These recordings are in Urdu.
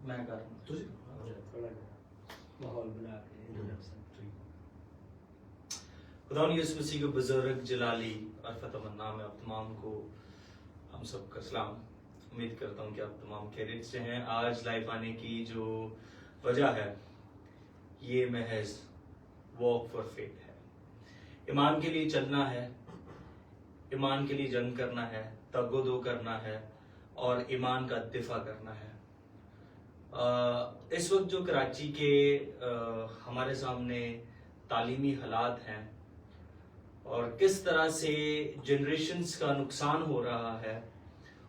میں کر رہا ہوں تھوڑا ماحول بنا کے خدا یسوع مسیح کے بزرگ جلالی اور فتح نام میں آپ تمام کو ہم سب کا سلام. امید کرتا ہوں کہ آپ تمام خیریت سے ہیں. آج لائف آنے کی جو وجہ ہے یہ محض واک فار فیتھ ہے. ایمان کے لیے چلنا ہے, ایمان کے لیے جنگ کرنا ہے, تگ و دو کرنا ہے اور ایمان کا دفاع کرنا ہے. اس وقت جو کراچی کے ہمارے سامنے تعلیمی حالات ہیں اور کس طرح سے جنریشنز کا نقصان ہو رہا ہے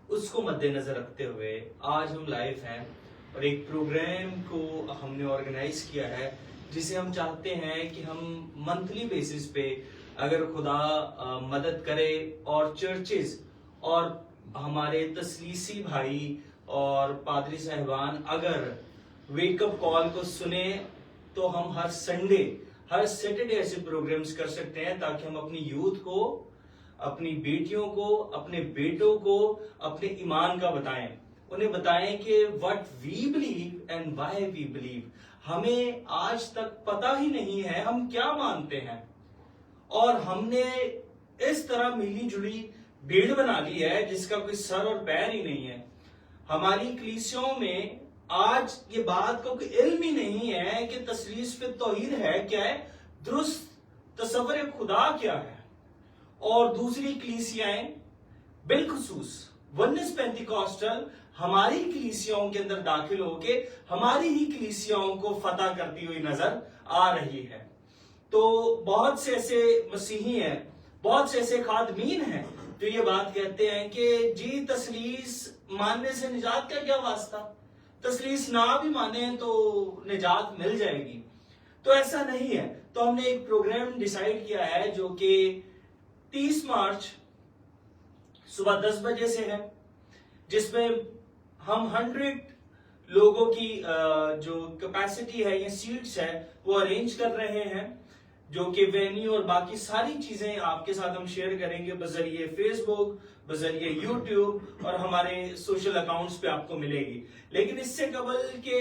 اس کو مد نظر رکھتے ہوئے آج ہم لائف ہیں اور ایک پروگرام کو ہم نے آرگنائز کیا ہے جسے ہم چاہتے ہیں کہ ہم منتھلی بیسس پہ اگر خدا مدد کرے اور چرچز اور ہمارے تسلیسی بھائی اور پادری صاحبان اگر ویک اپ کال کو سنیں تو ہم ہر سنڈے ہر سیٹرڈے ایسے پروگرامز کر سکتے ہیں تاکہ ہم اپنی یوتھ کو, اپنی بیٹیوں کو, اپنے بیٹوں کو اپنے ایمان کا بتائیں. انہیں بتائیں کہ what we believe and why we believe. ہمیں آج تک پتہ ہی نہیں ہے ہم کیا مانتے ہیں اور ہم نے اس طرح ملی جڑی بھیڑ بنا لی ہے جس کا کوئی سر اور پیر ہی نہیں ہے. ہماری کلیسیوں میں آج یہ بات کو کوئی علم ہی نہیں ہے کہ تثلیث فی التوحید ہے کیا ہے, درست تصور خدا کیا ہے. اور دوسری کلیسیائیں بالخصوص ونس پینتیکوسٹل ہماری کلیسیاؤں کے اندر داخل ہو کے ہماری ہی کلیسیاؤں کو فتح کرتی ہوئی نظر آ رہی ہے. تو بہت سے ایسے مسیحی ہیں, بہت سے ایسے خادمین ہیں جو یہ بات کہتے ہیں کہ جی تثلیث ماننے سے نجات کا کیا واسطہ, تثلیث نہ بھی مانیں تو نجات مل جائے گی. تو ایسا نہیں ہے. تو ہم نے ایک پروگرام ڈیسائیڈ کیا ہے جو کہ 30 مارچ صبح 10 بجے سے ہے, جس میں ہم 100 لوگوں کی جو کیپیسٹی ہے یا سیٹس ہے وہ ارینج کر رہے ہیں, جو کہ وینیو اور باقی ساری چیزیں آپ کے ساتھ ہم شیئر کریں گے بذریعے فیس بک, بذریعے یوٹیوب اور ہمارے سوشل اکاؤنٹس پہ آپ کو ملے گی. لیکن اس سے قبل کہ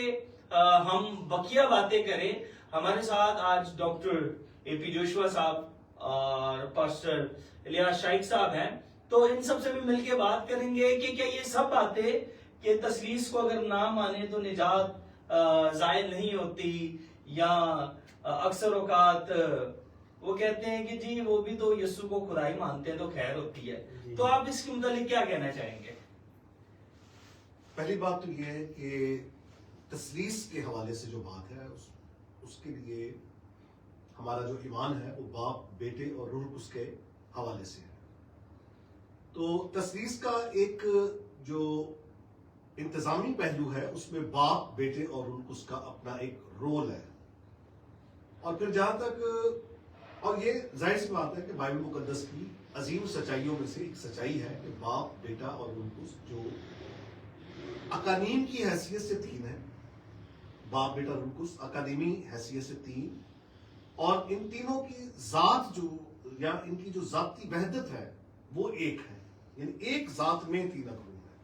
ہم بقیہ باتیں کریں, ہمارے ساتھ آج ڈاکٹر اے پی جوشوا صاحب اور پاسٹر الیاس شائق صاحب ہیں. تو ان سب سے بھی مل کے بات کریں گے کہ کیا یہ سب باتیں کہ تثلیث کو اگر نہ مانے تو نجات ظاہر نہیں ہوتی, یا اکثر اوقات وہ کہتے ہیں کہ جی وہ بھی تو یسوع کو خدا ہی مانتے ہیں تو خیر ہوتی ہے. تو آپ اس کے متعلق کیا کہنا چاہیں گے؟ پہلی بات تو یہ ہے کہ تثلیث کے حوالے سے جو بات ہے اس کے لیے ہمارا جو ایمان ہے وہ باپ, بیٹے اور روح القدس کے حوالے سے ہے. تو تثلیث کا ایک جو انتظامی پہلو ہے اس میں باپ, بیٹے اور روح القدس کا اپنا ایک رول ہے. اور پھر جہاں تک, اور یہ ظاہر سی بات ہے کہ بائبل مقدس کی عظیم سچائیوں میں سے ایک سچائی ہے کہ باپ, بیٹا اور روح القدس جو اکانیم کی حیثیت سے 3 ہے, باپ, بیٹا, روح القدس اکادیمی حیثیت سے 3, اور ان تینوں کی ذات جو یا ان کی جو ذاتی وحدت ہے وہ ایک ہے, یعنی ایک ذات میں 3 اقنوم ہے.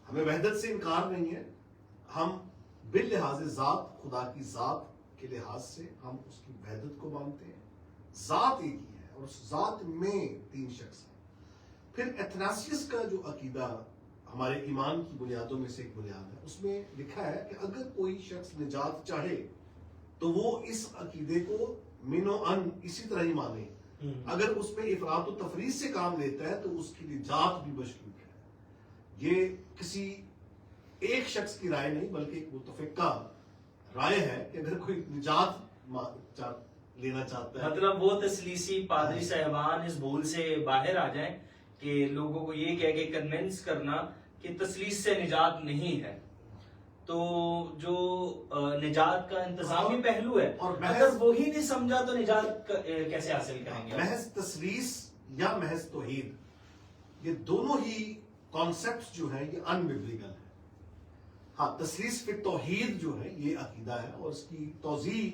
ہمیں وحدت سے انکار نہیں ہے, ہم باللحاظ ذات, خدا کی ذات کے لحاظ سے ہم اس کی وحدت کو مانتے ہیں. ذات ایک ہی ہے اور اس ذات میں 3 شخص ہیں. پھر ایتھناسیس کا جو عقیدہ ہمارے ایمان کی بنیادوں میں سے ایک بنیاد ہے, اس میں لکھا ہے کہ اگر کوئی شخص نجات چاہے تو وہ اس عقیدے کو من و ان اسی طرح ہی مانے. اگر اس میں افراط و تفریط سے کام لیتا ہے تو اس کی نجات بھی مشکوک ہے. یہ کسی ایک شخص کی رائے نہیں بلکہ ایک متفقہ رائے ہے کہ اگر کوئی نجات لینا چاہتا ہے, مطلب وہ تثلیثی پادری صاحبان اس بھول سے باہر آ جائیں کہ لوگوں کو یہ کہہ کے کنونس کرنا کہ تثلیث سے نجات نہیں ہے. تو جو نجات کا انتظامی پہلو ہے اگر وہی نہیں سمجھا تو نجات کیسے حاصل کریں گے؟ محض تثلیث یا محض توحید یہ دونوں ہی کانسیپٹس جو ہیں یہ ان ببلیکل ہیں. ہاں, تثلیث فی توحید جو ہے یہ عقیدہ ہے اور اس کی توضیح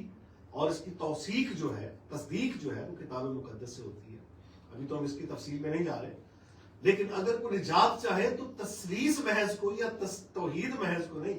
اور اس کی توثیق جو ہے, تصدیق جو ہے وہ کتاب مقدس سے ہوتی ہے. ابھی تو ہم اس کی تفصیل میں نہیں جا رہے, لیکن اگر کوئی نجات چاہے تو تثلیث محض کو یا توحید محض کو نہیں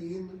3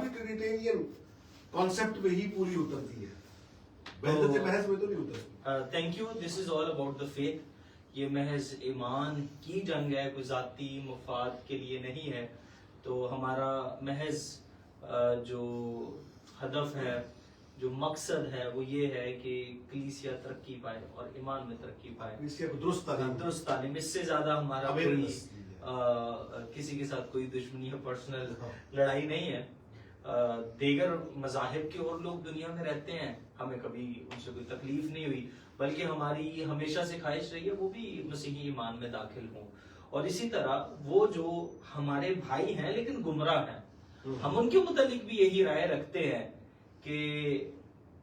بھی ٹرینیٹیرین کانسیپٹ میں ہی پوری اترتی ہے، وحدت محض میں تو نہیں اترتی. Thank you. This is all about the faith. یہ محض ایمان کی جنگ ہے، کوئی ذاتی مفاد کے لیے نہیں ہے. تو ہمارا محض جو ہدف ہے، جو مقصد ہے، وہ یہ ہے کہ کلیسیا ترقی پائے اور ایمان میں ترقی پائے، کلیسیا کو درست تعلیم، درست تعلیم. اس سے زیادہ ہمارا کوئی awareness. کسی کے ساتھ کوئی دشمنی یا پرسنل لڑائی نہیں ہے. دیگر مذاہب کے اور لوگ دنیا میں رہتے ہیں، ہمیں کبھی ان سے کوئی تکلیف نہیں ہوئی، بلکہ ہماری ہمیشہ سے خواہش رہی ہے وہ بھی مسیحی ایمان میں داخل ہوں. اور اسی طرح وہ جو ہمارے بھائی ہیں لیکن گمراہ ہیں، ہم ان کے متعلق بھی یہی رائے رکھتے ہیں کہ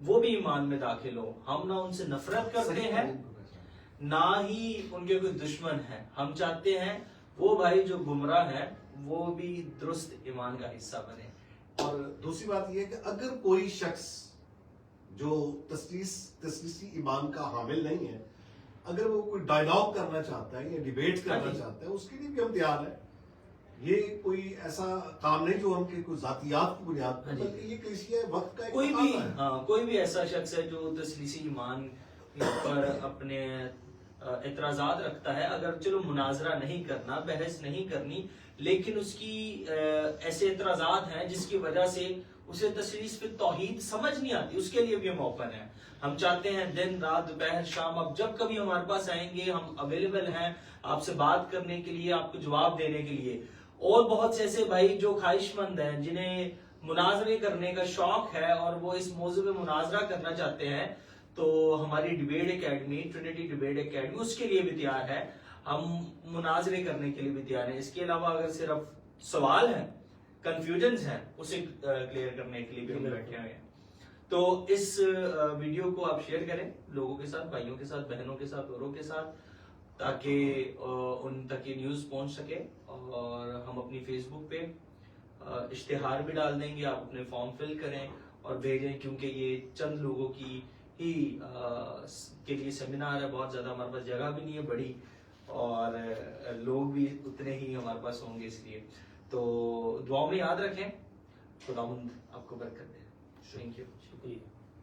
وہ بھی ایمان میں داخل ہوں. ہم نہ ان سے نفرت کرتے ہیں، نہ ہی ان کے کوئی دشمن ہیں. ہم چاہتے ہیں وہ بھائی جو گمراہ ہیں وہ بھی درست ایمان کا حصہ بنے. اور دوسری بات یہ ہے کہ اگر کوئی شخص جو تسلیسی ایمان کا حامل نہیں ہے، اگر وہ کوئی ڈائلاگ کرنا چاہتا ہے یا ڈیبیٹ کرنا چاہتا ہے، اس کے لیے بھی ہم تیار ہیں. یہ کوئی ایسا کام نہیں جو ہم کے کوئی ذاتیات کی بنیاد پر، بلکہ یہ کلیسیا وقت کا ایک تقاضا ہے. کوئی بھی ایسا شخص ہے جو تسلیسی ایمان پر اپنے اعتراضات رکھتا ہے، اگر چلو مناظرہ نہیں کرنا، بحث نہیں کرنی، لیکن اس کی ایسے اعتراضات ہیں جس کی وجہ سے اسے تسلیس پہ توحید سمجھ نہیں آتی، اس کے لیے بھی ہم اوپن ہیں. ہم چاہتے ہیں دن رات دوپہر شام، اب جب کبھی ہمارے پاس آئیں گے ہم اویلیبل ہیں آپ سے بات کرنے کے لیے، آپ کو جواب دینے کے لیے. اور بہت سے ایسے بھائی جو خواہش مند ہیں، جنہیں مناظرے کرنے کا شوق ہے اور وہ اس موضوع پہ مناظرہ کرنا چاہتے ہیں، تو ہماری debate academy, Trinity debate academy اس کے لیے بھی تیار ہے. ہم مناظرے کرنے کے لیے بھی تیار ہیں. اس کے علاوہ اگر صرف سوال ہیں، کنفیوژنز ہیں، اسے کلیئر کرنے کے لیے بھی ہم بیٹھے ہوئے ہیں. تو اس ویڈیو کو آپ شیئر کریں لوگوں کے ساتھ، بھائیوں کے ساتھ، بہنوں کے ساتھ، اوروں کے ساتھ، تاکہ ان تک یہ نیوز پہنچ سکے. اور ہم اپنی فیس بک پہ اشتہار بھی ڈال دیں گے، آپ اپنے فارم فل کریں اور بھیجیں، کیونکہ یہ چند لوگوں کی ہی کے لیے سیمینار ہے. بہت زیادہ ہمارے پاس جگہ بھی نہیں ہے بڑی، اور لوگ بھی اتنے ہی ہمارے پاس ہوں گے. اس لیے تو دعاؤں میں یاد رکھیں. خداوند آپ کو برکت دے. Thank you. شکریہ.